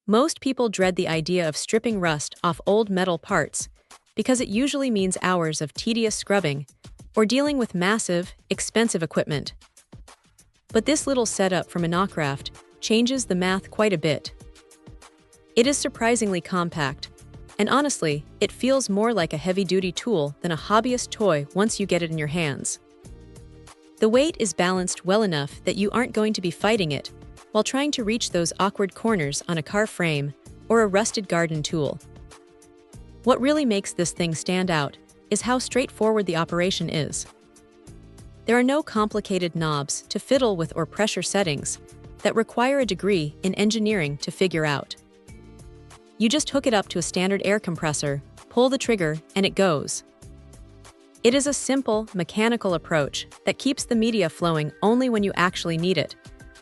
Most people dread the idea of stripping rust off old metal parts because it usually means hours of tedious scrubbing or dealing with massive, expensive equipment. But this little setup from Inokraft changes the math quite a bit. It is surprisingly compact, and honestly, it feels more like a heavy-duty tool than a hobbyist toy once you get it in your hands. The weight is balanced well enough that you aren't going to be fighting it while trying to reach those awkward corners on a car frame or a rusted garden tool. What really makes this thing stand out is how straightforward the operation is. There are no complicated knobs to fiddle with or pressure settings that require a degree in engineering to figure out. You just hook it up to a standard air compressor, pull the trigger, and it goes. It is a simple, mechanical approach that keeps the media flowing only when you actually need it,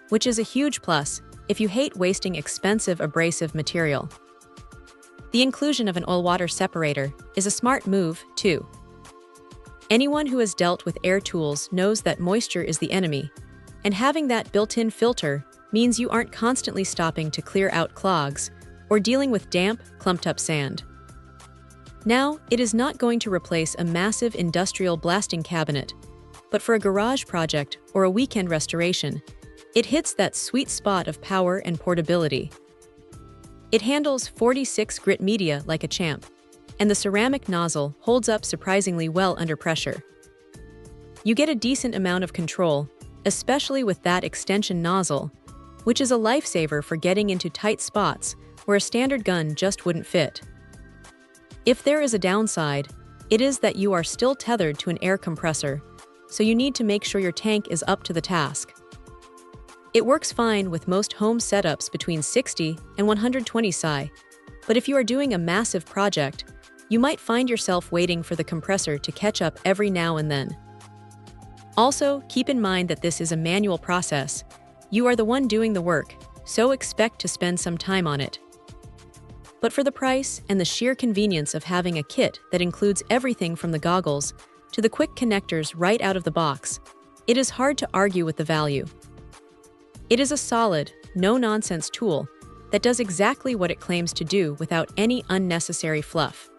which is a huge plus if you hate wasting expensive abrasive material. The inclusion of an oil-water separator is a smart move, too. Anyone who has dealt with air tools knows that moisture is the enemy, and having that built-in filter means you aren't constantly stopping to clear out clogs or dealing with damp, clumped-up sand. Now, it is not going to replace a massive industrial blasting cabinet, but for a garage project or a weekend restoration, it hits that sweet spot of power and portability. It handles 46 grit media like a champ, and the ceramic nozzle holds up surprisingly well under pressure. You get a decent amount of control, especially with that extension nozzle, which is a lifesaver for getting into tight spots where a standard gun just wouldn't fit. If there is a downside, it is that you are still tethered to an air compressor, so you need to make sure your tank is up to the task. It works fine with most home setups between 60 and 120 psi, but if you are doing a massive project, you might find yourself waiting for the compressor to catch up every now and then. Also, keep in mind that this is a manual process. You are the one doing the work, so expect to spend some time on it. But for the price and the sheer convenience of having a kit that includes everything from the goggles to the quick connectors right out of the box, it is hard to argue with the value. It is a solid, no-nonsense tool that does exactly what it claims to do without any unnecessary fluff.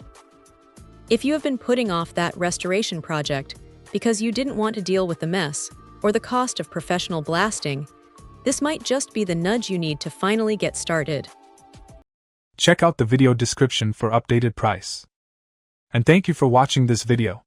If you have been putting off that restoration project because you didn't want to deal with the mess or the cost of professional blasting, this might just be the nudge you need to finally get started. Check out the video description for updated price. And thank you for watching this video.